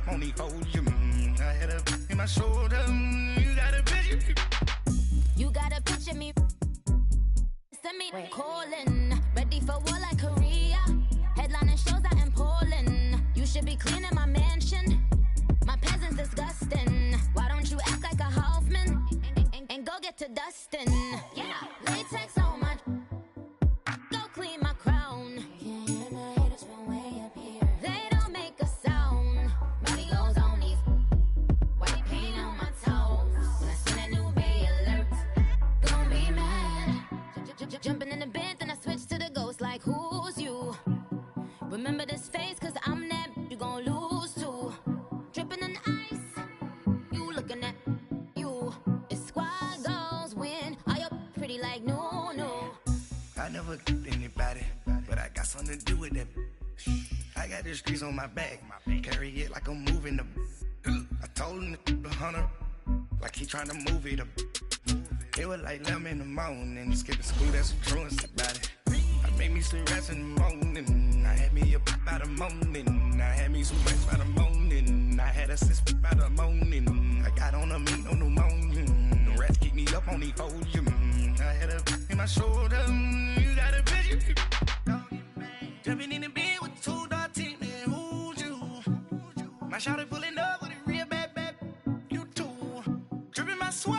up on these foes. I had a in my shoulder. You got a picture. You got a picture me. Send me calling. Ready for war like Korea. Headlining shows out in Poland. You should be cleaning my mansion. My peasants disgusting. Why don't you act like a Hoffman and go get to dustin'? Yeah, latex on my. Go clean my crown. Can't hear my haters from way up here. They don't make a sound. Money goes on these. White paint on my toes. When I send a new Bay alert, gonna be mad. Jumping in the bed, then I switch to the ghost like who's you? Remember this face, cause I'm that you gon' lose to. Dripping in ice, you looking at you. It's squad goals win. Are you pretty like no, no? I never killed anybody, but I got something to do with that. I got the streets on my back, carry it like I'm moving the. I told him to 100, like he trying to move it up. It was like 11 in the morning, skipping school, that's the truest about it. I made me some rest in the morning, I had me up by the morning. I had me some rest by the morning, I had a sis by the morning. I got on a meat on the morning, the rest keep me up on these foes. I had a in my shoulder, you got a picture. Jumping in the bed with 2 dark teeth, man, who's you? My shawty pulling up with a real bad, you too. Dripping my swag.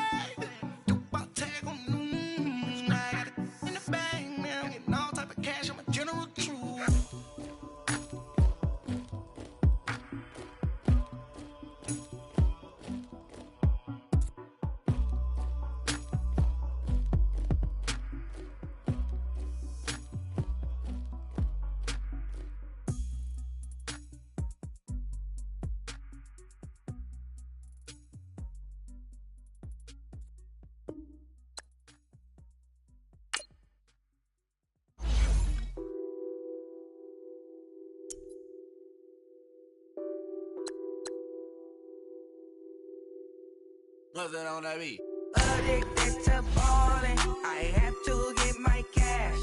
What's that on that beat? Addicted to ballin', I have to get my cash.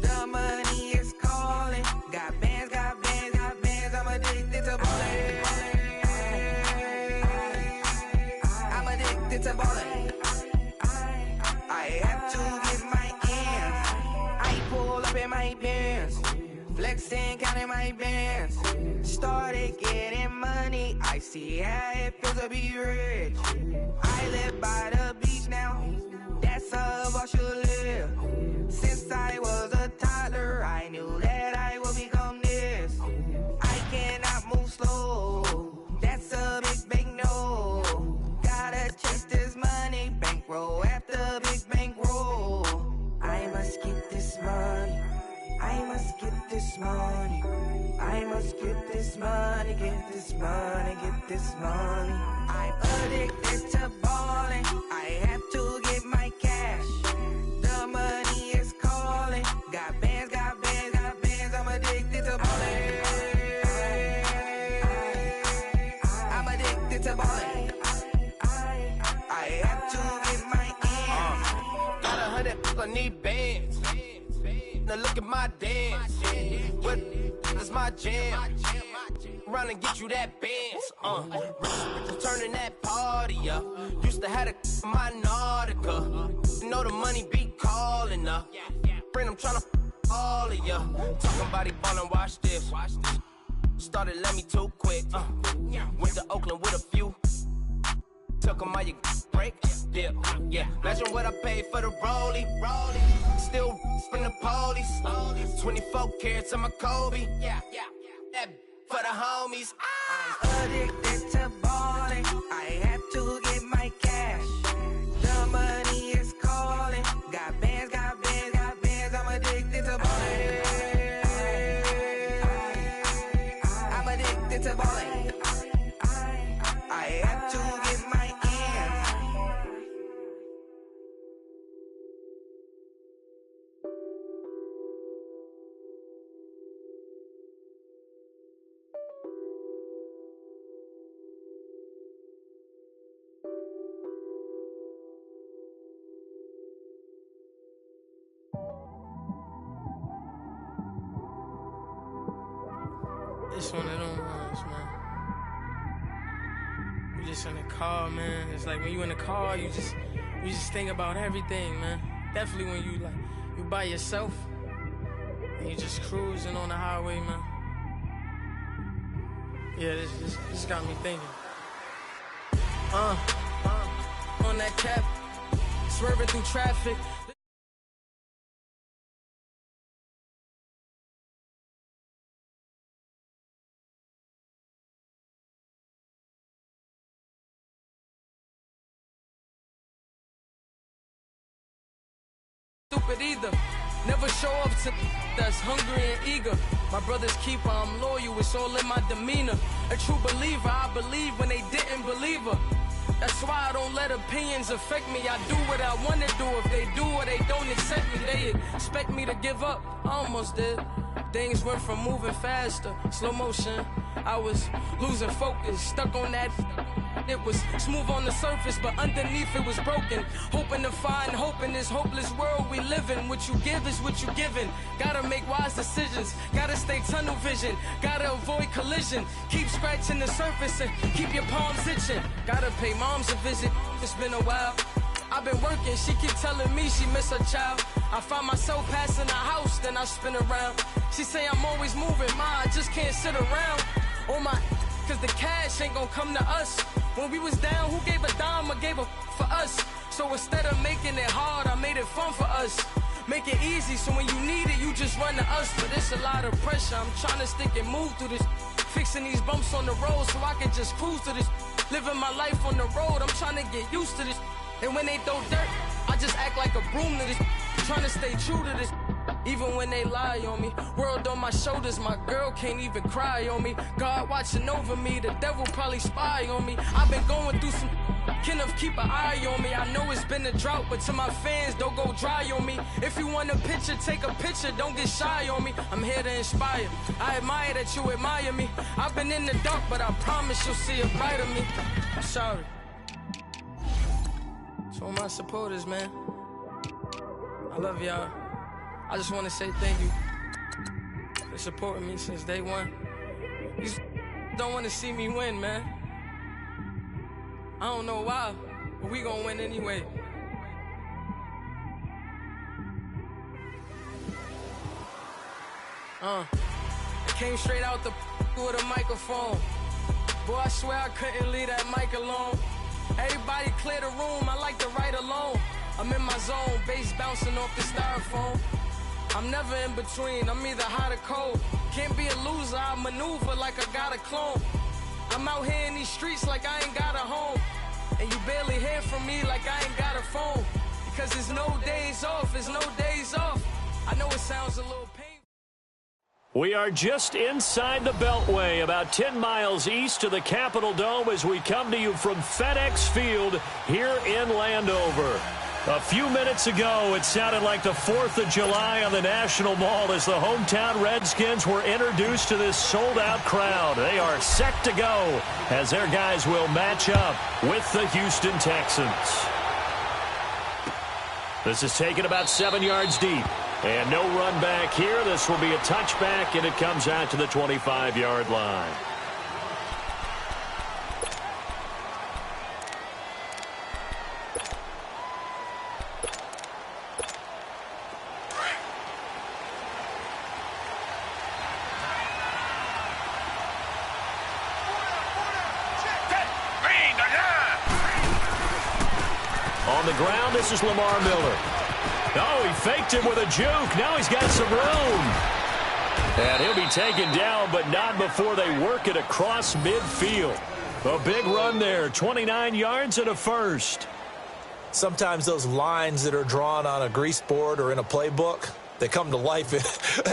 The money is calling. Got bands, got bands, got bands. I'm addicted to ballin'. I'm addicted to ballin'. I have to get my ends. I pull up in my bands, flexing, counting my bands. Started getting money. I see how it feels to be rich. I live by the beach now, that's how I should live. Since I was a toddler, I knew that I would become this. I cannot move slow, that's a big no. Gotta chase this money, bankroll after big bankroll. I must get this money, I must get this money. I must get this money, get this money, get this money. I'm addicted to ballin', I have to get my cash. The money is calling. Got bands, got bands, got bands. I'm addicted to ballin'. I'm addicted to ballin'. I have to get my ends. Got 100, I need bands. Now look at my dance. What is my jam? Run and get you that bands. Turning that party up. Used to have a my Nautica. You know the money be calling up. Friend, I'm tryna all of ya. Talking about he ballin', watch this. Started let me too quick. Went to Oakland with a few. Took 'em all you break. Yeah, yeah. Imagine what I paid for the rollie. Still from the police. 24 carats on my Kobe. Yeah, yeah. That for the homies. I'm addicted to ballin'. I have to get my cash. The money is calling. Got bands, got bands, got bands. I'm addicted to ballin'. I'm addicted to ballin'. I have to get my ends. It's one of them ones, man. just in the car, man. It's like when you in the car, you just think about everything, man. Definitely when you by yourself and you just cruising on the highway, man. Yeah, this got me thinking. On that cap, swerving through traffic. Stupid either. Never show up to that's hungry and eager. My brother's keeper, I'm loyal, it's all in my demeanor. A true believer, I believe when they didn't believe her. That's why I don't let opinions affect me. I do what I want to do. If they do or they don't accept me, they expect me to give up. I almost did. Things went from moving faster, slow motion. I was losing focus, stuck on that. It was smooth on the surface, but underneath it was broken. Hoping to find hope in this hopeless world we live in. What you give is what you given. Gotta make wise decisions. Gotta stay tunnel vision. Gotta avoid collision. Keep scratching the surface and keep your palms itching. Gotta pay moms a visit. It's been a while. I've been working. She keep telling me she miss her child. I find myself passing the house, then I spin around. She say I'm always moving. Ma, I just can't sit around. Oh my, cause the cash ain't gonna come to us. When we was down, who gave a dime or gave a for us? So instead of making it hard, I made it fun for us. Make it easy, so when you need it, you just run to us. But it's a lot of pressure, I'm trying to stick and move through this. Fixing these bumps on the road so I can just cruise to this. Living my life on the road, I'm trying to get used to this. And when they throw dirt, I just act like a broom to this. Trying to stay true to this. Even when they lie on me, world on my shoulders, my girl can't even cry on me. God watching over me, the devil probably spy on me. I've been going through some, Kenneth keep an eye on me. I know it's been a drought, but to my fans, don't go dry on me. If you want a picture, take a picture, don't get shy on me. I'm here to inspire, I admire that you admire me. I've been in the dark, but I promise you'll see a brighter me. I'm sorry. To all my supporters, man, I love y'all. I just want to say thank you for supporting me since day one. You don't want to see me win, man. I don't know why, but we gonna win anyway. I came straight out the with a microphone. Boy, I swear I couldn't leave that mic alone. Everybody clear the room, I like to write alone. I'm in my zone, bass bouncing off the styrofoam. I'm never in between, I'm either hot or cold. Can't be a loser, I maneuver like I got a clone. I'm out here in these streets like I ain't got a home. And you barely hear from me like I ain't got a phone. Because there's no days off, there's no days off. I know it sounds a little painful. We are just inside the Beltway, about 10 miles east of the Capitol Dome as we come to you from FedEx Field here in Landover. A few minutes ago, it sounded like the 4th of July on the National Mall as the hometown Redskins were introduced to this sold-out crowd. They are set to go as their guys will match up with the Houston Texans. This is taken about 7 yards deep. And no run back here. This will be a touchback, and it comes out to the 25-yard line. On the ground, this is Lamar Miller. Oh, he faked him with a juke. Now he's got some room. And he'll be taken down, but not before they work it across midfield. A big run there, 29 yards and a first. Sometimes those lines that are drawn on a grease board or in a playbook, they come to life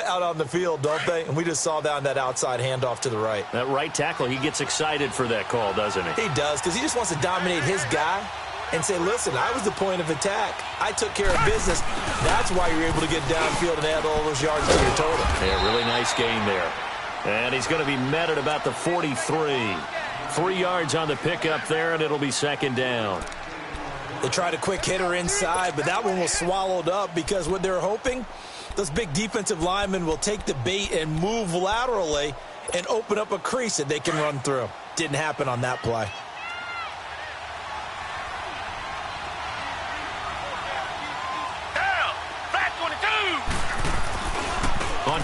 out on the field, don't they? And we just saw down that outside handoff to the right. That right tackle, he gets excited for that call, doesn't he? He does, because he just wants to dominate his guy and say, listen, I was the point of attack. I took care of business. That's why you're able to get downfield and add all those yards to your total. Yeah, really nice gain there. And he's going to be met at about the 43. 3 yards on the pickup there, and it'll be second down. They tried a quick hitter inside, but that one was swallowed up because what they're hoping, those big defensive linemen will take the bait and move laterally and open up a crease that they can run through. Didn't happen on that play.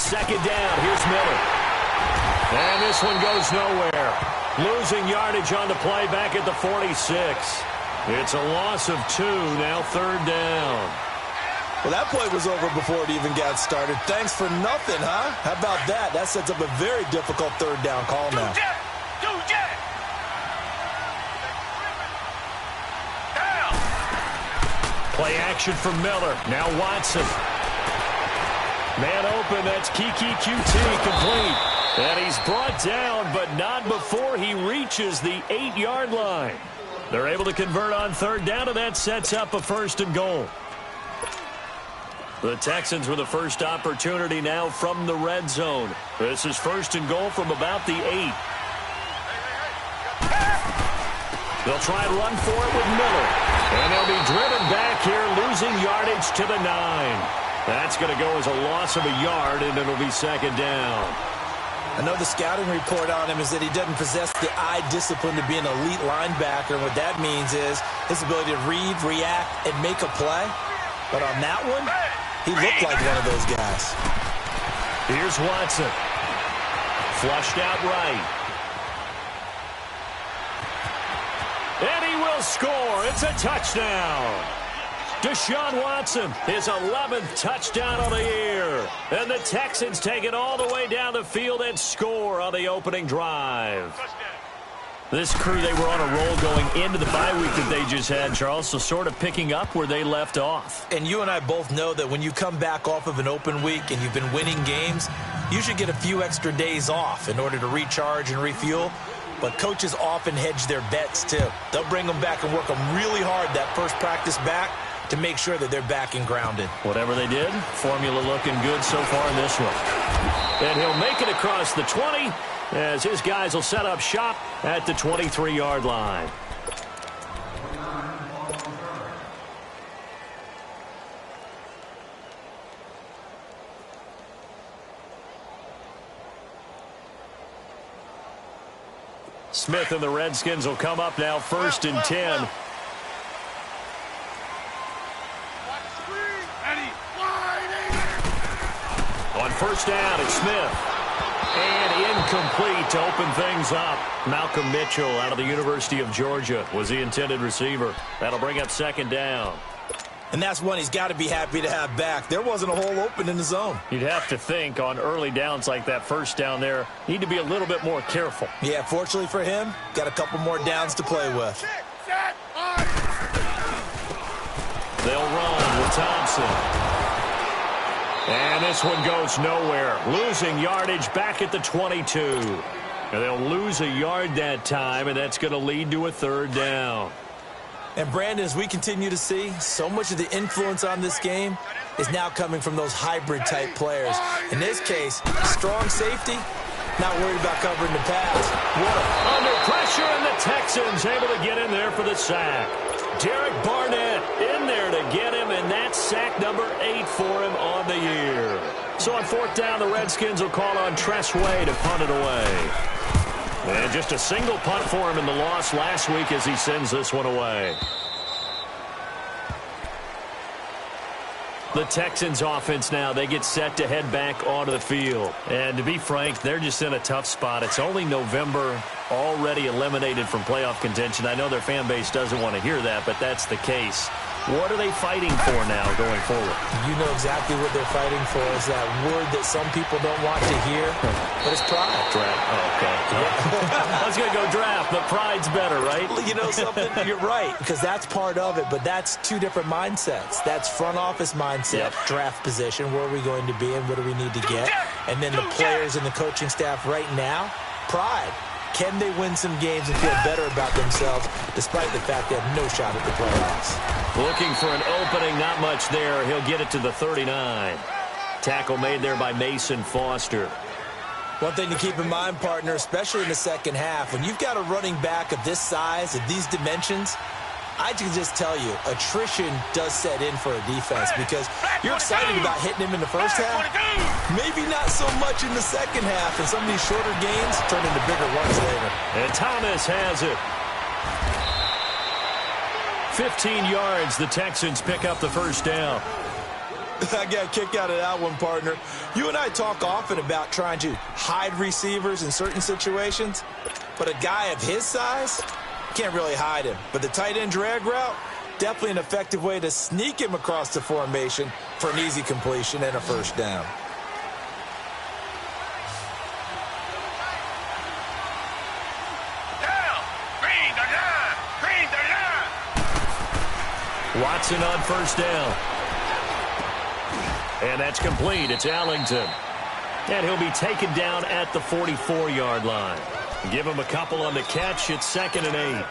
second down. Here's Miller. And this one goes nowhere. Losing yardage on the play back at the 46. It's a loss of 2, now third down. Well, that play was over before it even got started. Thanks for nothing, huh? How about that? That sets up a very difficult third down call now. Play action from Miller. Now Watson. Man open, that's Kiki QT complete. And he's brought down, but not before he reaches the 8-yard line. They're able to convert on third down, and that sets up a 1st and goal. The Texans with the first opportunity now from the red zone. This is 1st and goal from about the 8. They'll try and run for it with Miller. And they'll be driven back here, losing yardage to the 9. That's going to go as a loss of a yard, and it'll be 2nd down. I know the scouting report on him is that he doesn't possess the eye discipline to be an elite linebacker. And what that means is his ability to read, react, and make a play. But on that one, he looked like one of those guys. Here's Watson. Flushed out right. And he will score. It's a touchdown. Deshaun Watson, his 11th touchdown of the year. And the Texans take it all the way down the field and score on the opening drive. This crew, they were on a roll going into the bye week that they just had, Charles, so sort of picking up where they left off. And you and I both know that when you come back off of an open week and you've been winning games, you should get a few extra days off in order to recharge and refuel. But coaches often hedge their bets, too. They'll bring them back and work them really hard that first practice back to make sure that they're back and grounded. Whatever they did, formula looking good so far in this one. And he'll make it across the 20 as his guys will set up shop at the 23-yard line. Smith and the Redskins will come up now 1st and 10. On 1st down, it's Smith. And incomplete to open things up. Malcolm Mitchell out of the University of Georgia was the intended receiver. That'll bring up 2nd down. And that's one he's got to be happy to have back. There wasn't a hole open in the zone. You'd have to think on early downs like that 1st down there, need to be a little bit more careful. Yeah, fortunately for him, got a couple more downs to play with. They'll run with Thompson. And this one goes nowhere. Losing yardage back at the 22. And they'll lose a yard that time, and that's going to lead to a 3rd down. And, Brandon, as we continue to see, so much of the influence on this game is now coming from those hybrid-type players. In this case, strong safety, not worried about covering the pass. Under pressure, and the Texans able to get in there for the sack. Derek Barnett in there to get him, and that's sack number 8 for him on the year. So on 4th down, the Redskins will call on Tress Way to punt it away. And just a single punt for him in the loss last week as he sends this one away. The Texans offense now, they get set to head back onto the field. And to be frank, they're just in a tough spot. It's only November, already eliminated from playoff contention. I know their fan base doesn't want to hear that, but that's the case. What are they fighting for now going forward? You know exactly what they're fighting for. Is that word that some people don't want to hear, but it's pride. Draft. Oh, okay. I was going to go draft, but pride's better, right? You know something? You're right, because that's part of it, but that's two different mindsets. That's front office mindset, draft position, where are we going to be and what do we need to get? And then the players and the coaching staff right now, pride. Can they win some games and feel better about themselves despite the fact they have no shot at the playoffs? Looking for an opening, not much there. He'll get it to the 39. Tackle made there by Mason Foster. One thing to keep in mind, partner, especially in the second half, when you've got a running back of this size, of these dimensions, I can just tell you, attrition does set in for a defense because you're excited about hitting him in the first half. Maybe not so much in the second half, and some of these shorter gains turn into bigger runs later. And Thomas has it. 15 yards, the Texans pick up the 1st down. I got a kick out of that one, partner. You and I talk often about trying to hide receivers in certain situations, but a guy of his size, can't really hide him. But the tight end drag route, definitely an effective way to sneak him across the formation for an easy completion and a first down. Watson on first down. And that's complete. It's Allington. And he'll be taken down at the 44-yard line. Give him a couple on the catch. It's 2nd and 8.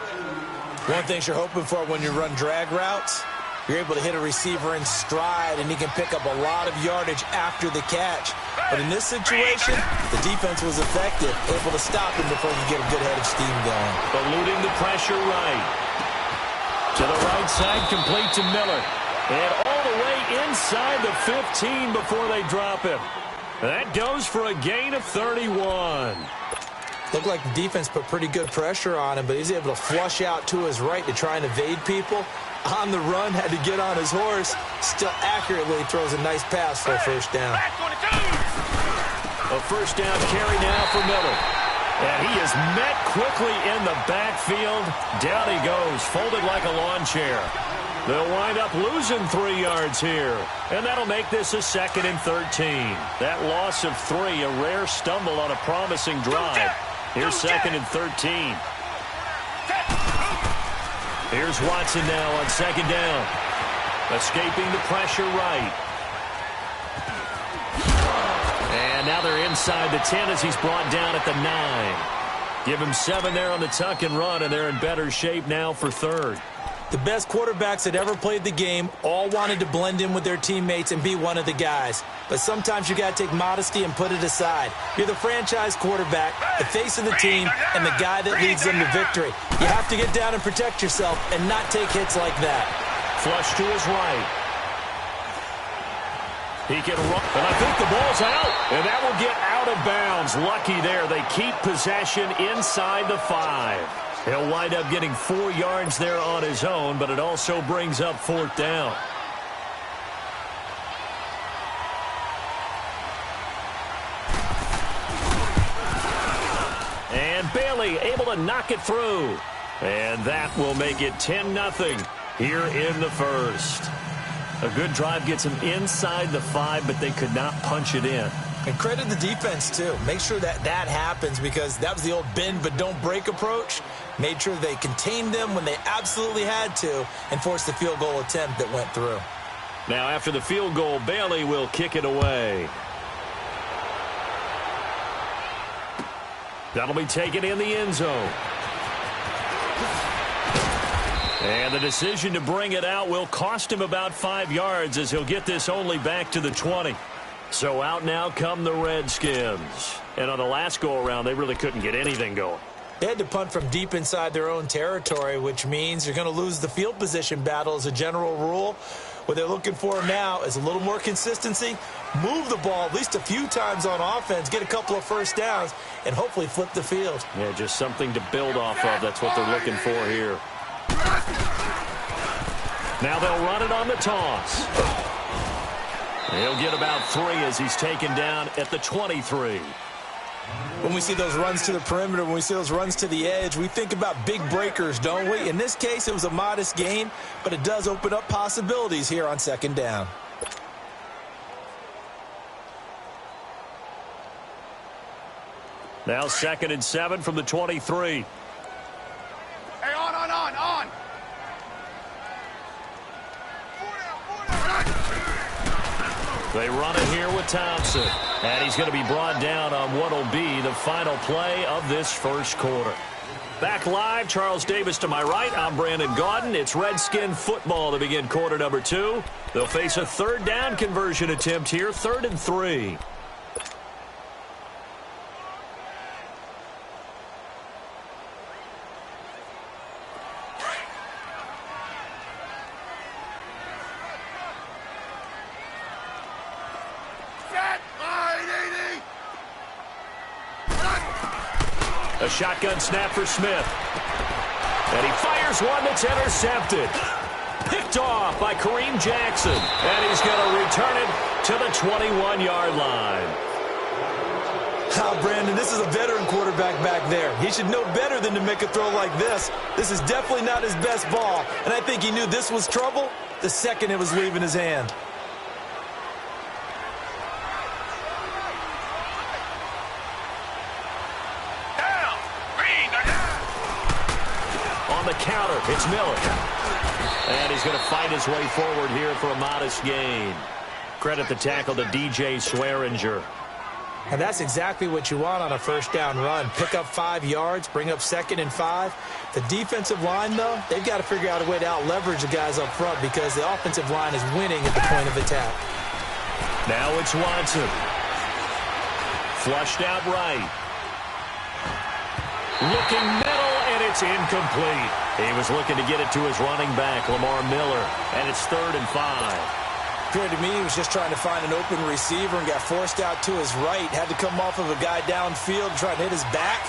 One thing you're hoping for when you run drag routes, you're able to hit a receiver in stride, and he can pick up a lot of yardage after the catch. But in this situation, the defense was effective, able to stop him before he could get a good head of steam going. Eluding the pressure right. To the right side, complete to Miller. And all the way inside the 15 before they drop him. That goes for a gain of 31. Looked like the defense put pretty good pressure on him, but he's able to flush out to his right to try and evade people. On the run, had to get on his horse. Still accurately throws a nice pass for a first down. A first down carry now for Miller. And he is met quickly in the backfield. Down he goes, folded like a lawn chair. They'll wind up losing 3 yards here. And that'll make this a 2nd and 13. That loss of 3, a rare stumble on a promising drive. Here's 2nd and 13. Here's Watson now on 2nd down. Escaping the pressure right. And now they're inside the 10 as he's brought down at the 9. Give him 7 there on the tuck and run, and they're in better shape now for 3rd. The best quarterbacks that ever played the game all wanted to blend in with their teammates and be one of the guys. But sometimes you got to take modesty and put it aside. You're the franchise quarterback, the face of the team, and the guy that leads them to victory. You have to get down and protect yourself and not take hits like that. Flush to his right. He can run, and I think the ball's out, and that will get out of bounds. Lucky there. They keep possession inside the 5. He'll wind up getting 4 yards there on his own, but it also brings up 4th down. And Bailey able to knock it through. And that will make it 10-0 here in the first. A good drive gets them inside the 5, but they could not punch it in. And credit the defense, too. Make sure that that happens because that was the old bend but don't break approach. Made sure they contained them when they absolutely had to and forced the field goal attempt that went through. Now after the field goal, Bailey will kick it away. That'll be taken in the end zone. And the decision to bring it out will cost him about 5 yards as he'll get this only back to the 20. So out now come the Redskins. And on the last go-around, they really couldn't get anything going. They had to punt from deep inside their own territory, which means you're going to lose the field position battle as a general rule. What they're looking for now is a little more consistency, move the ball at least a few times on offense, get a couple of first downs, and hopefully flip the field. Yeah, just something to build off of. That's what they're looking for here. Now they'll run it on the toss. He'll get about 3 as he's taken down at the 23. When we see those runs to the perimeter, when we see those runs to the edge, we think about big breakers, don't we? In this case, it was a modest gain, but it does open up possibilities here on 2nd down. Now 2nd and 7 from the 23. Hey, on. They run it here with Thompson. And he's going to be brought down on what will be the final play of this first quarter. Back live, Charles Davis to my right. I'm Brandon Gaudin. It's Redskin football to begin quarter number 2. They'll face a 3rd down conversion attempt here, 3rd and 3. A shotgun snap for Smith. And he fires one that's intercepted. Picked off by Kareem Jackson. And he's going to return it to the 21-yard line. Oh, Brandon, this is a veteran quarterback back there. He should know better than to make a throw like this. This is definitely not his best ball. And I think he knew this was trouble the second it was leaving his hand. On the counter, it's Miller. And he's going to fight his way forward here for a modest gain. Credit the tackle to DJ Swearinger. And that's exactly what you want on a first down run. Pick up 5 yards, bring up 2nd and 5. The defensive line, though, they've got to figure out a way to out-leverage the guys up front because the offensive line is winning at the point of attack. Now it's Watson. Flushed out right. Looking middle, and it's incomplete. He was looking to get it to his running back, Lamar Miller, and it's 3rd and 5. Appeared to me he was just trying to find an open receiver and got forced out to his right. Had to come off of a guy downfield, trying to hit his back.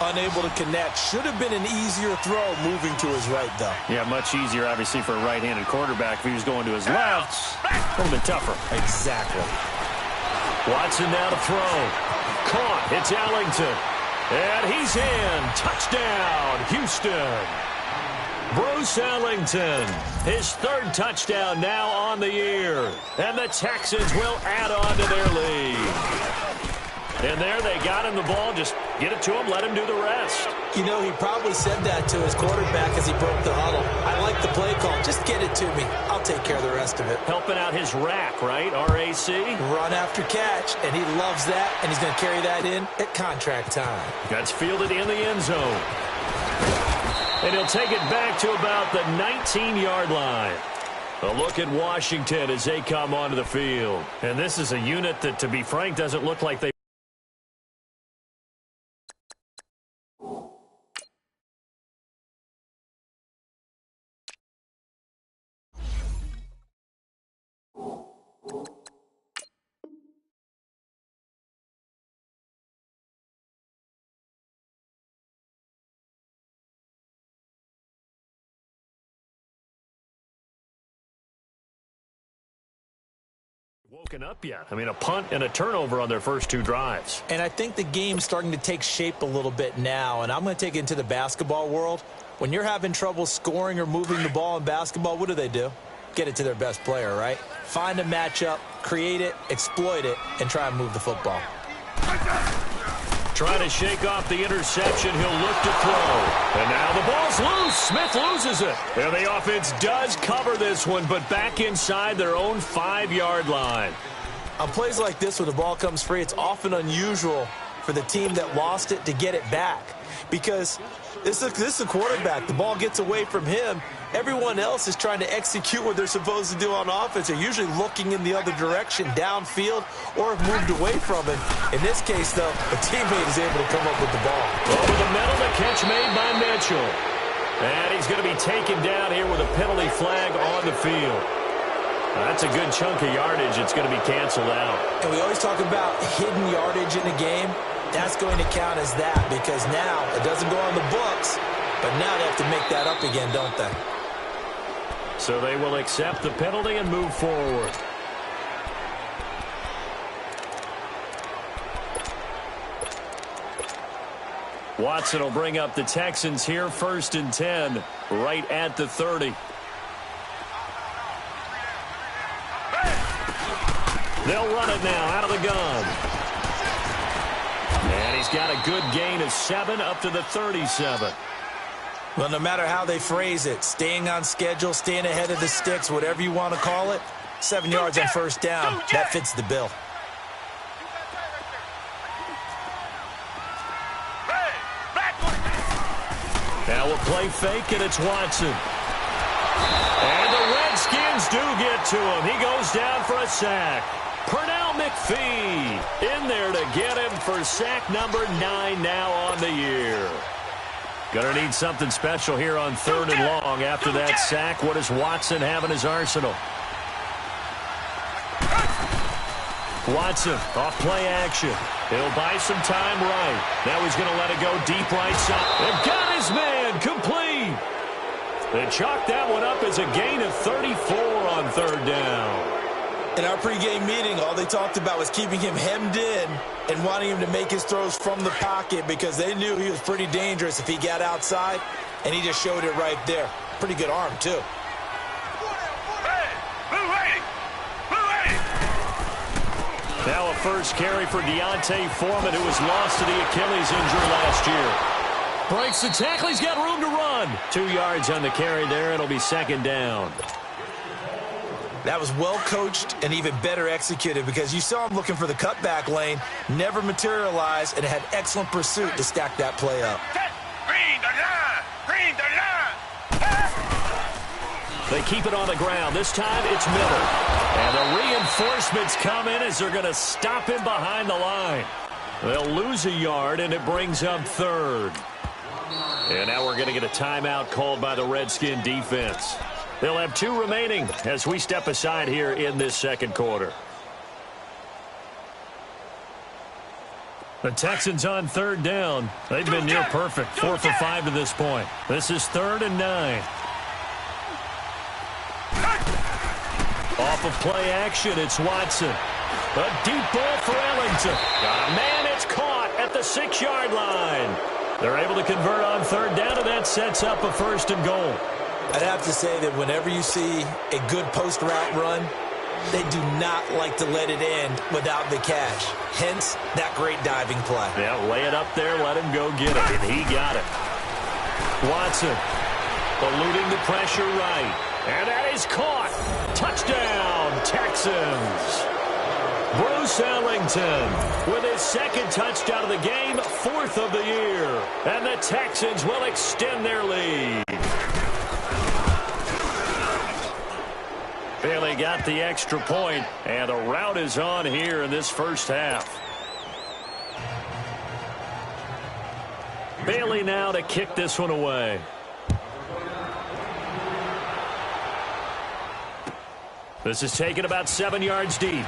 Unable to connect. Should have been an easier throw moving to his right, though. Yeah, much easier, obviously, for a right-handed quarterback. If he was going to his left, a little bit tougher. Exactly. Watson now to throw. Caught. It's Ellington. And he's in. Touchdown, Houston. Bruce Ellington, his 3rd touchdown now on the year. And the Texans will add on to their lead. And there they got him the ball. Just get it to him, let him do the rest. You know, he probably said that to his quarterback as he broke the huddle. I like the play call. Just get it to me. I'll take care of the rest of it. Helping out his rack, right? RAC. Run after catch, and he loves that, and he's going to carry that in at contract time. That's fielded in the end zone. And he'll take it back to about the 19-yard line. A look at Washington as they come onto the field. And this is a unit that, to be frank, doesn't look like they... woken up yet. I mean, a punt and a turnover on their first 2 drives. And I think the game's starting to take shape a little bit now, and I'm going to take it into the basketball world. When you're having trouble scoring or moving the ball in basketball, what do? Get it to their best player, right? Find a matchup, create it, exploit it, and try and move the football. Trying to shake off the interception. He'll look to throw. And now the ball's loose. Smith loses it. And the offense does cover this one, but back inside their own 5-yard line. On plays like this, when the ball comes free, it's often unusual for the team that lost it to get it back. Because this is a quarterback. The ball gets away from him. Everyone else is trying to execute what they're supposed to do on offense. They're usually looking in the other direction, downfield, or have moved away from it. In this case, though, a teammate is able to come up with the ball. Over the middle, the catch made by Mitchell. And he's going to be taken down here with a penalty flag on the field. That's a good chunk of yardage. It's going to be canceled out. And we always talk about hidden yardage in a game. That's going to count as that because now it doesn't go on the books, but now they have to make that up again, don't they? So they will accept the penalty and move forward. Watson will bring up the Texans here, 1st and 10, right at the 30. They'll run it now out of the gun. And he's got a good gain of 7 up to the 37. Well, no matter how they phrase it, staying on schedule, staying ahead of the sticks, whatever you want to call it, 7 yards on first down, that fits the bill. Now we'll play fake, and it's Watson. And the Redskins do get to him. He goes down for a sack. Pernell McPhee in there to get him for sack number 9 now on the year. Going to need something special here on 3rd and long. After that sack, what does Watson have in his arsenal? Watson, off play action. He'll buy some time right. Now he's going to let it go deep right side. And got his man complete. They chalked that one up as a gain of 34 on third down. In our pregame meeting, all they talked about was keeping him hemmed in and wanting him to make his throws from the pocket because they knew he was pretty dangerous if he got outside, and he just showed it right there. Pretty good arm, too. Now a first carry for Deontay Foreman, who was lost to the Achilles injury last year. Breaks the tackle. He's got room to run. 2 yards on the carry there. It'll be second down. That was well coached and even better executed because you saw him looking for the cutback lane, never materialized, and had excellent pursuit to stack that play up. They keep it on the ground. This time it's Miller. And the reinforcements come in as they're going to stop him behind the line. They'll lose a yard, and it brings up third. And now we're going to get a timeout called by the Redskin defense. They'll have 2 remaining as we step aside here in this second quarter. The Texans on third down. They've been near perfect, 4 for 5 to this point. This is 3rd and 9. Off of play action, it's Watson. A deep ball for Ellington. Got a man, it's caught at the 6-yard line. They're able to convert on third down, and that sets up a 1st and goal. I'd have to say that whenever you see a good post route run, they do not like to let it end without the catch. Hence, that great diving play. Yeah, lay it up there, let him go get it, and he got it. Watson eluding the pressure right, and that is caught. Touchdown, Texans. Bruce Ellington with his 2nd touchdown of the game, 4th of the year. And the Texans will extend their lead. Bailey got the extra point, and the route is on here in this first half. Bailey now to kick this one away. This is taken about 7 yards deep.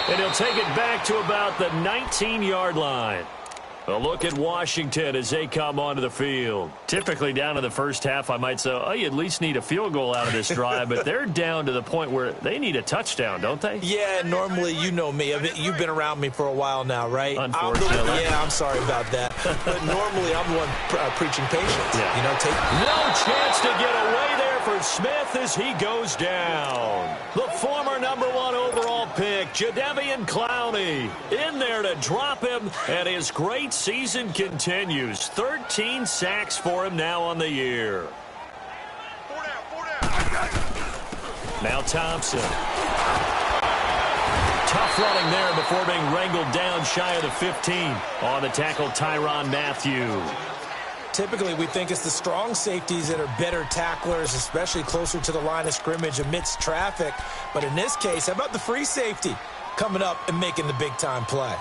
And he'll take it back to about the 19-yard line. A look at Washington as they come onto the field. Typically down in the first half, I might say, oh, you at least need a field goal out of this drive, but they're down to the point where they need a touchdown, don't they? Yeah, normally, you know me. You've been around me for a while now, right? Unfortunately. I'm sorry about that. But normally, I'm the one preaching patience. Yeah. You know, no chance to get away there for Smith as he goes down. The former #1 overall pick, Jadeveon Clowney, in there to drop him, and his great season continues. 13 sacks for him now on the year. Now Thompson. Tough running there before being wrangled down shy of the 15. On the tackle, Tyrann Mathieu. Typically, we think it's the strong safeties that are better tacklers, especially closer to the line of scrimmage amidst traffic. But in this case, how about the free safety coming up and making the big-time play?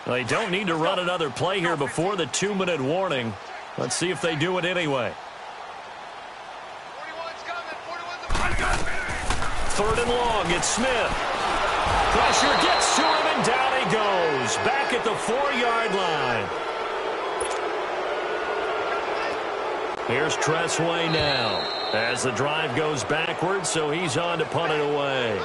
They don't need to run another play here before the 2-minute warning. Let's see if they do it anyway. 3rd and long, it's Smith. Pressure gets to him, and down he goes. Back at the 4-yard line. Here's Tressway now as the drive goes backwards, so he's on to punt it away.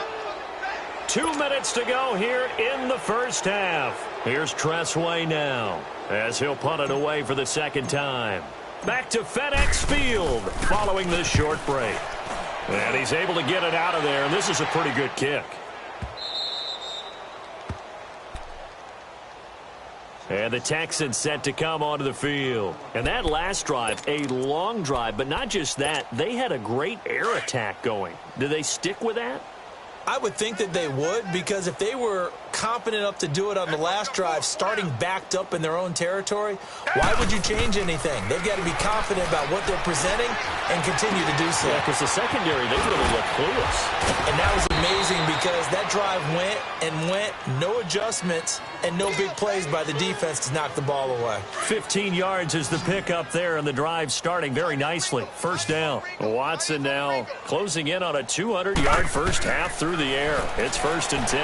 2 minutes to go here in the first half. Here's Tressway now as he'll punt it away for the 2nd time. Back to FedEx Field following this short break. And he's able to get it out of there, and this is a pretty good kick. And the Texans set to come onto the field. And that last drive, a long drive, but not just that, they had a great air attack going. Do they stick with that? I would think that they would, because if they were confident enough to do it on the last drive, starting backed up in their own territory, why would you change anything? They've got to be confident about what they're presenting and continue to do so. Yeah, because the secondary, they really look clueless. And that was amazing because that drive went and went, no adjustments, and no big plays by the defense to knock the ball away. 15 yards is the pickup there, and the drive starting very nicely. 1st down. Watson now closing in on a 200-yard first half through the air. It's 1st and 10.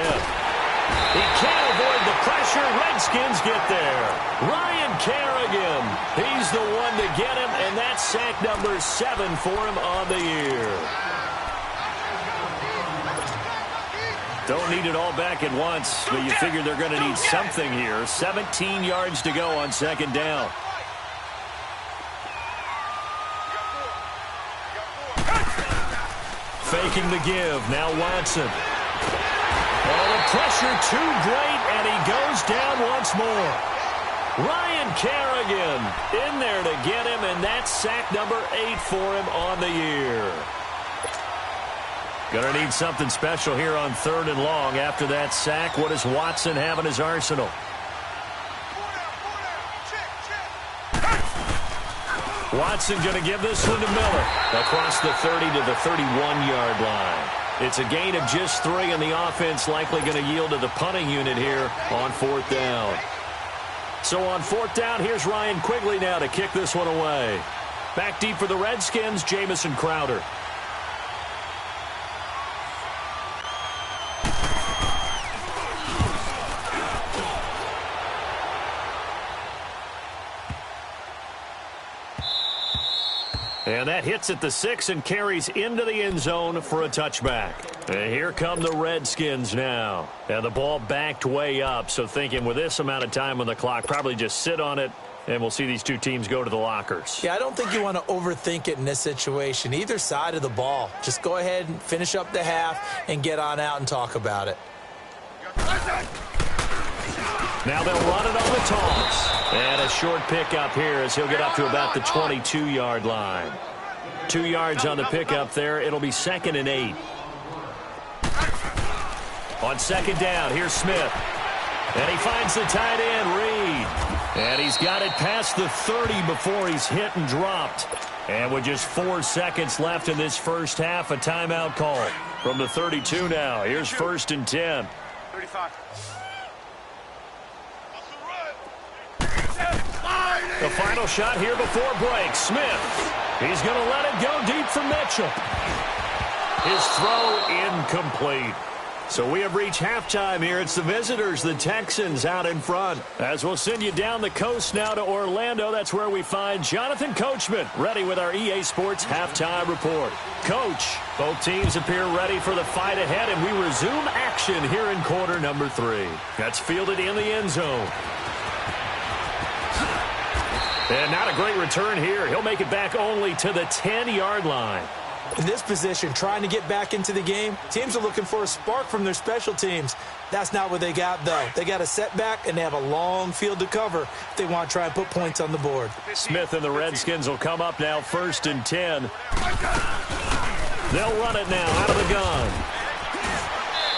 He can't avoid the pressure. Redskins get there. Ryan Kerrigan, he's the one to get him, and that's sack number 7 for him on the year. Don't need it all back at once, but you figure they're going to need something here. 17 yards to go on second down. Faking the give. Now Watson. Oh, the pressure too great, and he goes down once more. Ryan Kerrigan in there to get him, and that's sack number 8 for him on the year. Going to need something special here on 3rd and long. After that sack, what does Watson have in his arsenal? Watson going to give this one to Miller. Across the 30 to the 31-yard line. It's a gain of just 3, and the offense likely going to yield to the punting unit here on 4th down. So on 4th down, here's Ryan Quigley now to kick this one away. Back deep for the Redskins, Jamison Crowder. And that hits at the 6 and carries into the end zone for a touchback. And here come the Redskins now. And the ball backed way up, so thinking with this amount of time on the clock, probably just sit on it, and we'll see these two teams go to the lockers. Yeah, I don't think you want to overthink it in this situation. Either side of the ball. Just go ahead and finish up the half and get on out and talk about it. Now they'll run it on the toss. And a short pickup here as he'll get up to about the 22-yard line. 2 yards on the pickup there. It'll be 2nd and 8. On 2nd down, here's Smith. And he finds the tight end, Reed. And he's got it past the 30 before he's hit and dropped. And with just 4 seconds left in this first half, a timeout call from the 32 now. Here's 1st and 10. 35. The final shot here before break. Smith. He's going to let it go deep for Mitchell. His throw incomplete. So we have reached halftime here. It's the visitors, the Texans, out in front. As we'll send you down the coast now to Orlando. That's where we find Jonathan Coachman, ready with our EA Sports halftime report. Coach, both teams appear ready for the fight ahead, and we resume action here in quarter number 3. That's fielded in the end zone. And not a great return here. He'll make it back only to the 10-yard line. In this position, trying to get back into the game, teams are looking for a spark from their special teams. That's not what they got, though. They got a setback, and they have a long field to cover if they want to try and put points on the board. Smith and the Redskins will come up now 1st and 10. They'll run it now out of the gun.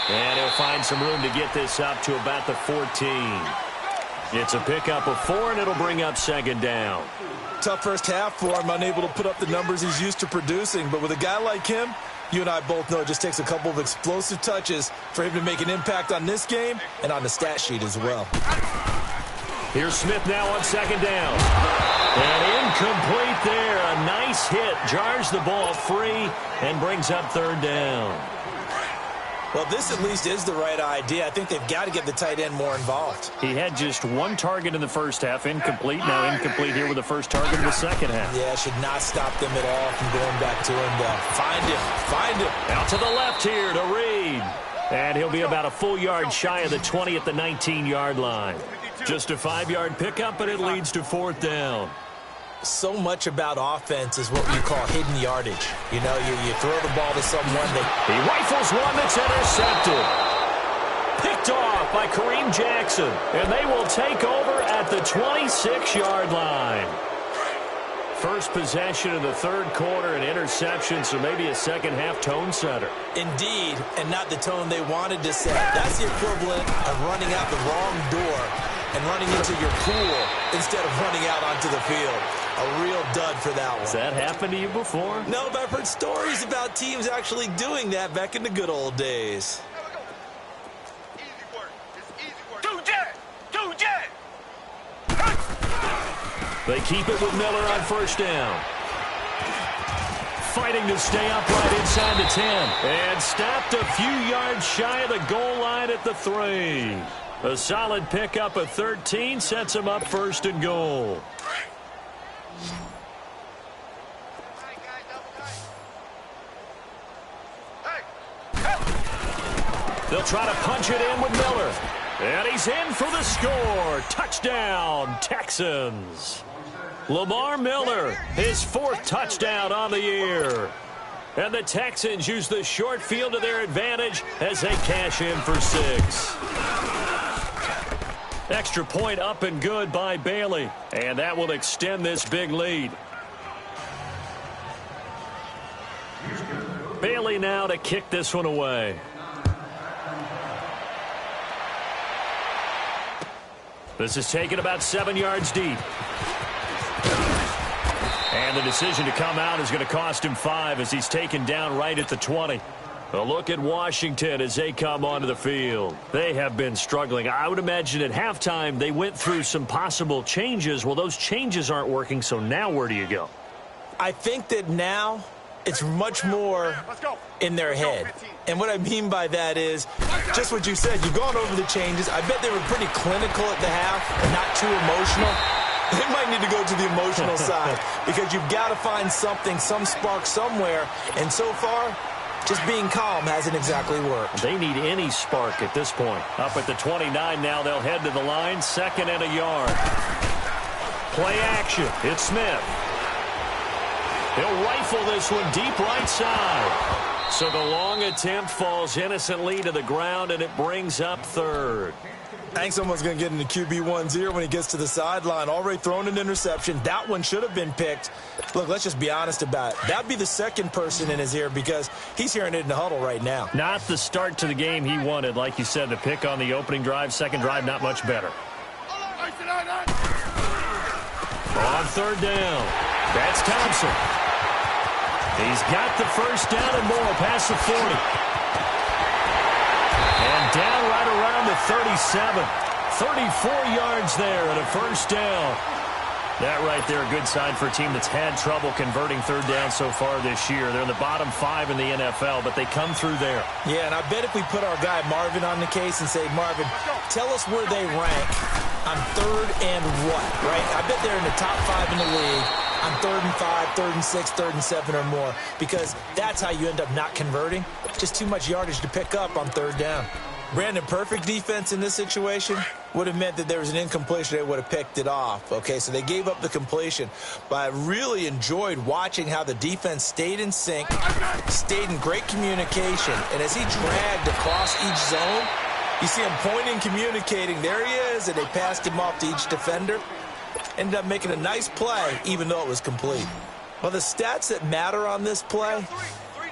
And he'll find some room to get this up to about the 14. It's a pickup of 4, and it'll bring up 2nd down. Tough first half for him, unable to put up the numbers he's used to producing. But with a guy like him, you and I both know it just takes a couple of explosive touches for him to make an impact on this game and on the stat sheet as well. Here's Smith now on 2nd down. And incomplete there. A nice hit. Jars the ball free and brings up 3rd down. Well, this at least is the right idea. I think they've got to get the tight end more involved. He had just 1 target in the first half, incomplete. Now incomplete here with the first target in the second half. Yeah, should not stop them at all from going back to him, though. Find him. Out to the left here to Reed. And he'll be about a full yard shy of the 20 at the 19-yard line. Just a 5-yard pickup, but it leads to 4th down. So much about offense is what you call hidden yardage. You know, you throw the ball to someone. He rifles one that's intercepted. Picked off by Kareem Jackson. And they will take over at the 26-yard line. First possession of the 3rd quarter, an interception, so maybe a second-half tone setter. Indeed, and not the tone they wanted to set. That's the equivalent of running out the wrong door and running into your pool instead of running out onto the field. A real dud for that one. Has that happened to you before? No, but I've heard stories about teams actually doing that back in the good old days. Easy work. It's easy work. Do that. They keep it with Miller on 1st down. Fighting to stay upright inside the 10. And stopped a few yards shy of the goal line at the 3. A solid pickup of 13 sets him up first and goal. They'll try to punch it in with Miller. And he's in for the score. Touchdown, Texans. Lamar Miller, his 4th touchdown on the year. And the Texans use the short field to their advantage as they cash in for 6. Extra point up and good by Bailey. And that will extend this big lead. Bailey now to kick this one away. This is taken about 7 yards deep. And the decision to come out is going to cost him 5 as he's taken down right at the 20. A look at Washington as they come onto the field. They have been struggling. I would imagine at halftime they went through some possible changes. Well, those changes aren't working, so now where do you go? I think that now it's much more in their head. And what I mean by that is just what you said. You've gone over the changes. I bet they were pretty clinical at the half and not too emotional. They might need to go to the emotional side because you've got to find something, some spark somewhere. And so far, just being calm hasn't exactly worked. They need any spark at this point. Up at the 29 now, they'll head to the line. 2nd and a yard. Play action. It's Smith. He'll rifle this one deep right side. So the long attempt falls innocently to the ground, and it brings up 3rd. I think someone's going to get into QB 1-0 when he gets to the sideline. Already thrown an interception. That one should have been picked. Look, let's just be honest about it. That'd be the second person in his ear because he's hearing it in the huddle right now. Not the start to the game he wanted. Like you said, the pick on the opening drive, second drive, not much better. On 3rd down, that's Thompson. He's got the first down and more past the 40. And down right around the 37. 34 yards there and a first down. That right there, a good sign for a team that's had trouble converting 3rd down so far this year. They're in the bottom 5 in the NFL, but they come through there. Yeah, and I bet if we put our guy Marvin on the case and say, Marvin, tell us where they rank on 3rd and what, right? I bet they're in the top 5 in the league on 3rd and 5, 3rd and 6, 3rd and 7 or more, because that's how you end up not converting. Just too much yardage to pick up on 3rd down. Brandon, perfect defense in this situation would have meant that there was an incompletion. They would have picked it off. Okay, so they gave up the completion. But I really enjoyed watching how the defense stayed in sync, stayed in great communication. And as he dragged across each zone, you see him pointing, communicating. There he is, and they passed him off to each defender. Ended up making a nice play, even though it was complete. Well, the stats that matter on this play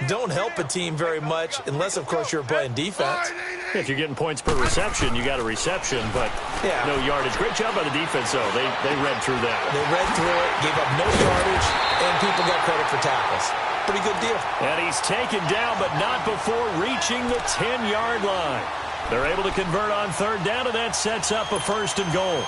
don't help a team very much unless, of course, you're playing defense. If you're getting points per reception, you got a reception, but no yardage. Great job by the defense, though. They read through that. They read through it, gave up no yardage, and people got credit for tackles. Pretty good deal. And he's taken down, but not before reaching the 10-yard line. They're able to convert on 3rd down, and that sets up a 1st and goal.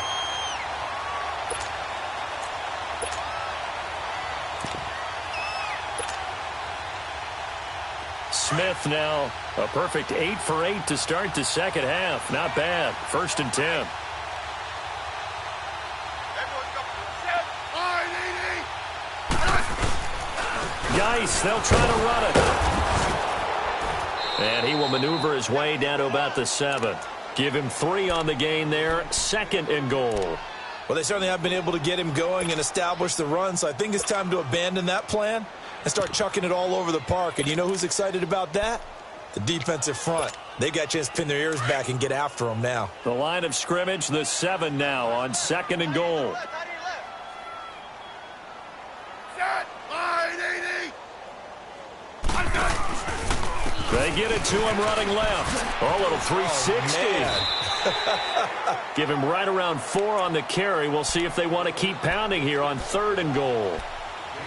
Smith now a perfect 8 for 8 to start the second half. Not bad. 1st and 10. Geis, they'll try to run it. And he will maneuver his way down to about the 7. Give him 3 on the gain there. 2nd and goal. Well, they certainly have been able to get him going and establish the run, so I think it's time to abandon that plan and start chucking it all over the park. And you know who's excited about that? The defensive front. They got a chance to pin their ears back and get after them now. The line of scrimmage, the 7 now on 2nd and goal. They get it to him running left. Oh, little 360. Give him right around 4 on the carry. We'll see if they want to keep pounding here on 3rd and goal.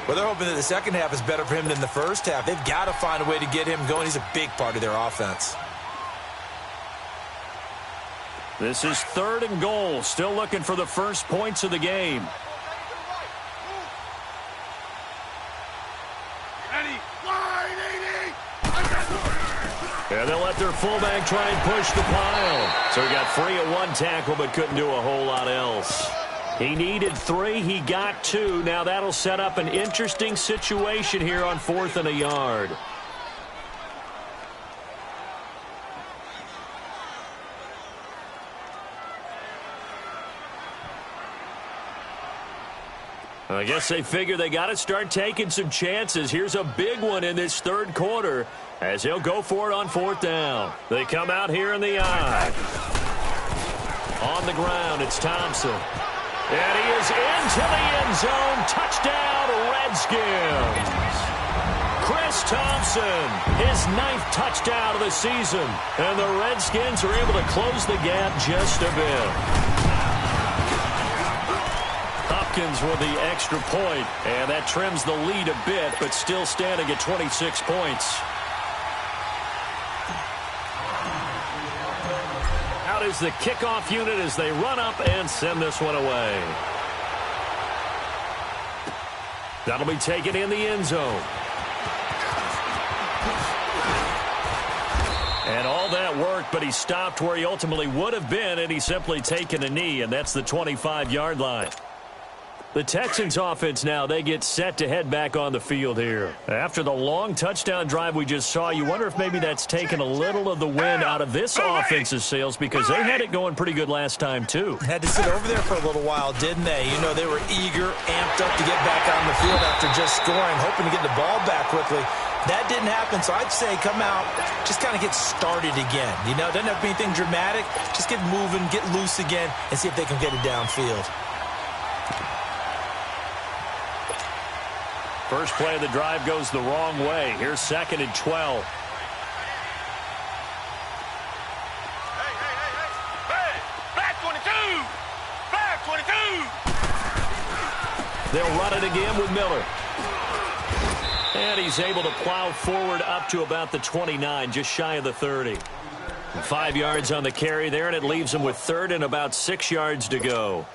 Well, they're hoping that the second half is better for him than the first half. They've got to find a way to get him going. He's a big part of their offense. This is 3rd and goal. Still looking for the first points of the game. And they'll let their fullback try and push the pile. So he got free at one tackle but couldn't do a whole lot else. He needed 3. He got 2. Now that'll set up an interesting situation here on 4th and a yard. I guess they figure they got to start taking some chances. Here's a big one in this third quarter as he'll go for it on 4th down. They come out here in the I. On the ground, it's Thompson. And he is into the end zone. Touchdown, Redskins. Chris Thompson, his 9th touchdown of the season. And the Redskins are able to close the gap just a bit. Hopkins with the extra point, and that trims the lead a bit, but still standing at 26 points. Out is the kickoff unit as they run up and send this one away. That'll be taken in the end zone. And all that worked, but he stopped where he ultimately would have been, and he's simply taken a knee, and that's the 25-yard line. The Texans offense now, they get set to head back on the field here. After the long touchdown drive we just saw, you wonder if maybe that's taken a little of the wind out of this offense's sails because they had it going pretty good last time too. Had to sit over there for a little while, didn't they? You know, they were eager, amped up to get back on the field after just scoring, hoping to get the ball back quickly. That didn't happen, so I'd say come out, just kind of get started again. You know, it doesn't have to be anything dramatic. Just get moving, get loose again, and see if they can get it downfield. First play of the drive goes the wrong way. Here's 2nd and 12. Hey, flag 22! Flag 22! They'll run it again with Miller. And he's able to plow forward up to about the 29, just shy of the 30. 5 yards on the carry there, and it leaves him with 3rd and about 6 yards to go.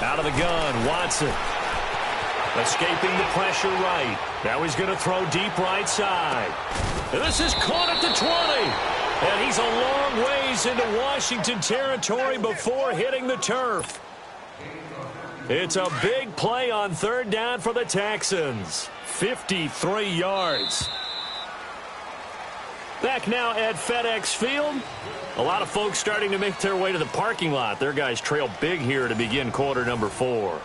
Out of the gun, Watson. Escaping the pressure right. Now he's going to throw deep right side. And this is caught at the 20. And he's a long ways into Washington territory before hitting the turf. It's a big play on 3rd down for the Texans. 53 yards. Back now at FedEx Field. A lot of folks starting to make their way to the parking lot. Their guys trail big here to begin quarter number 4.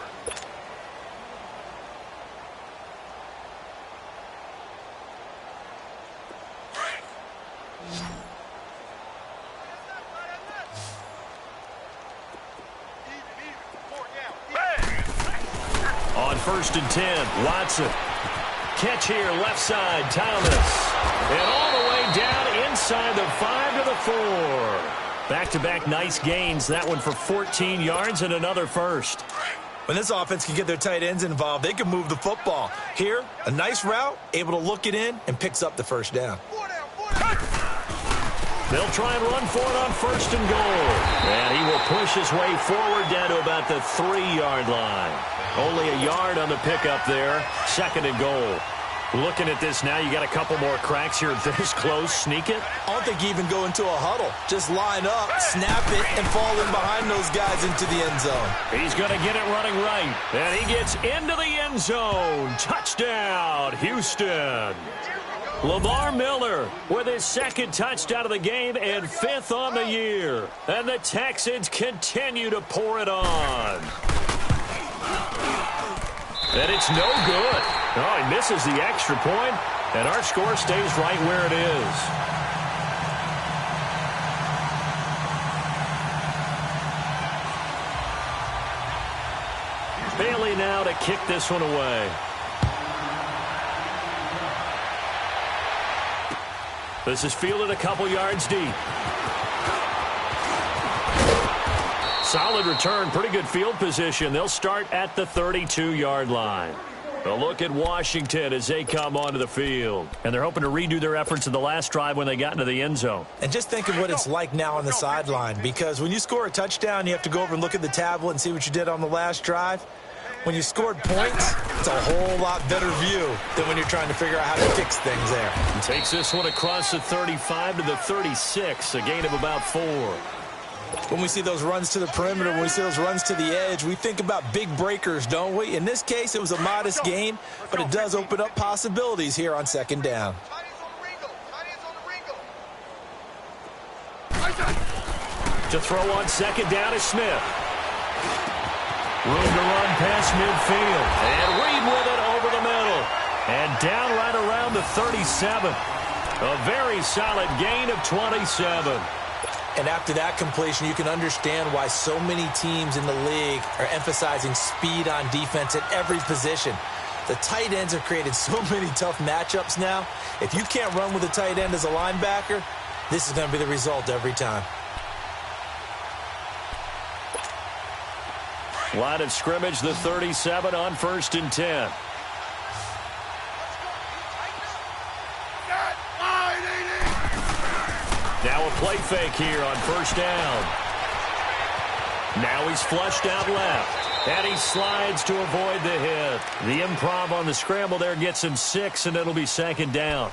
On 1st and 10, Watson. Catch here, left side, Thomas. And all the way down inside the 5 to the 4. Back-to-back nice gains. That one for 14 yards and another first. When this offense can get their tight ends involved, they can move the football. Here, a nice route, able to look it in, and picks up the 1st down. They'll try and run for it on 1st and goal. And he will push his way forward down to about the 3-yard line. Only a yard on the pickup there. 2nd and goal. Looking at this now, you got a couple more cracks here. This close, sneak it. I don't think you even go into a huddle. Just line up, snap it, and fall in behind those guys into the end zone. He's going to get it running right. And he gets into the end zone. Touchdown, Houston. Lamar Miller with his 2nd touchdown of the game and 5th on the year. And the Texans continue to pour it on. And it's no good. Oh, he misses the extra point, and our score stays right where it is. Bailey now to kick this one away. This is fielded a couple yards deep. Solid return, pretty good field position. They'll start at the 32-yard line. A look at Washington as they come onto the field. And they're hoping to redo their efforts in the last drive when they got into the end zone. And just think of what it's like now on the sideline, because when you score a touchdown, you have to go over and look at the tablet and see what you did on the last drive. When you scored points, it's a whole lot better view than when you're trying to figure out how to fix things there. He takes this one across the 35 to the 36, a gain of about 4. When we see those runs to the perimeter, when we see those runs to the edge, we think about big breakers, don't we? In this case, it was a modest gain, but it does open up possibilities here on second down. To throw on second down is Smith. Room to run past midfield. And Reed with it over the middle. And down right around the 37. A very solid gain of 27. And after that completion, you can understand why so many teams in the league are emphasizing speed on defense at every position. The tight ends have created so many tough matchups now. If you can't run with a tight end as a linebacker, this is going to be the result every time. Line of scrimmage, the 37 on 1st and 10. Now a play fake here on 1st down. Now he's flushed out left. And he slides to avoid the hit. The improv on the scramble there gets him 6, and it'll be 2nd down.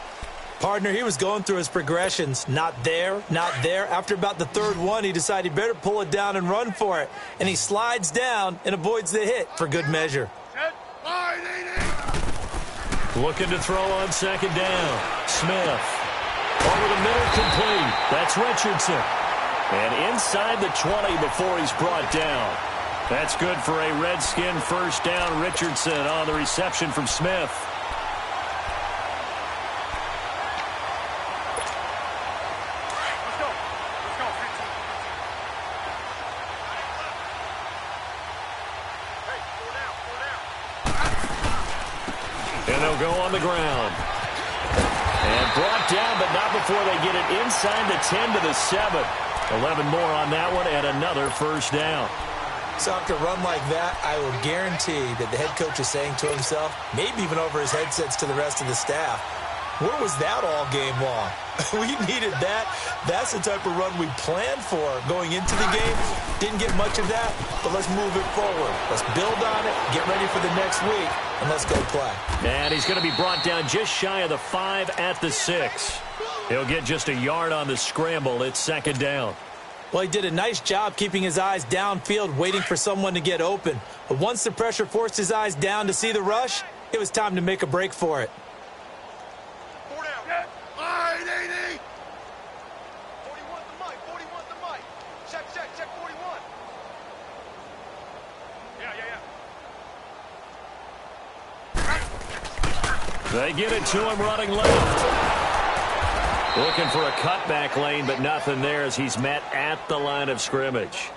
Partner, he was going through his progressions. Not there, not there. After about the 3rd one, he decided he better pull it down and run for it. And he slides down and avoids the hit for good measure. Looking to throw on 2nd down. Smith. Over the middle, complete. That's Richardson. And inside the 20 before he's brought down. That's good for a Redskin 1st down. Richardson on the reception from Smith. And they'll go on the ground. And brought down, but not before they get it inside the 10 to the 7. 11 more on that one, and another 1st down. So after a run like that, I will guarantee that the head coach is saying to himself, maybe even over his headsets to the rest of the staff, where was that all game long? We needed that. That's the type of run we planned for going into the game. Didn't get much of that, but let's move it forward. Let's build on it, get ready for the next week, and let's go play. And he's going to be brought down just shy of the 5 at the 6. He'll get just a yard on the scramble. It's 2nd down. Well, he did a nice job keeping his eyes downfield, waiting for someone to get open. But once the pressure forced his eyes down to see the rush, it was time to make a break for it. 4 down. 980. 41 to Mike. 41 to Mike. Check 41. Yeah. They get it to him running left. Looking for a cutback lane, but nothing there as he's met at the line of scrimmage.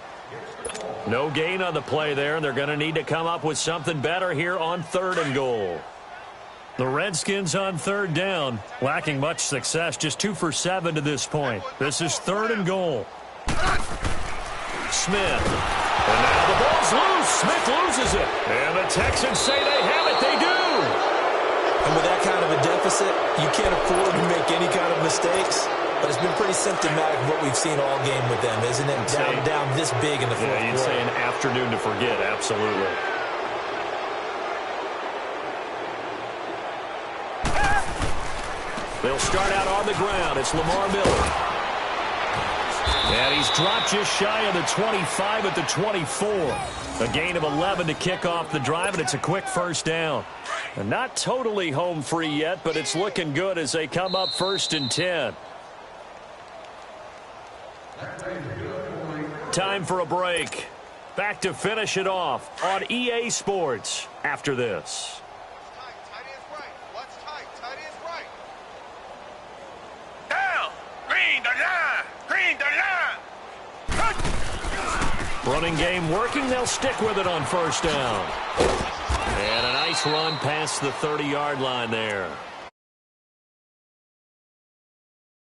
No gain on the play there, and they're going to need to come up with something better here on 3rd and goal. The Redskins on 3rd down, lacking much success, just 2 for 7 to this point. This is 3rd and goal. Smith. And now the ball's loose. Smith loses it. And the Texans say they have it. They do. And with that kind of a deficit, you can't afford to make any kind of mistakes. But it's been pretty symptomatic of what we've seen all game with them, isn't it? Down this big in the 4th quarter. Yeah, you'd say an afternoon to forget, absolutely. They'll start out on the ground. It's Lamar Miller. And he's dropped just shy of the 25 at the 24. A gain of 11 to kick off the drive, and it's a quick 1st down. And not totally home free yet, but it's looking good as they come up 1st and 10. Time for a break. Back to finish it off on EA Sports after this. Tight end's right. What's tight? Tight end's right. Down. Green the line. Green the line. Running game working. They'll stick with it on 1st down. And a nice run past the 30-yard line there.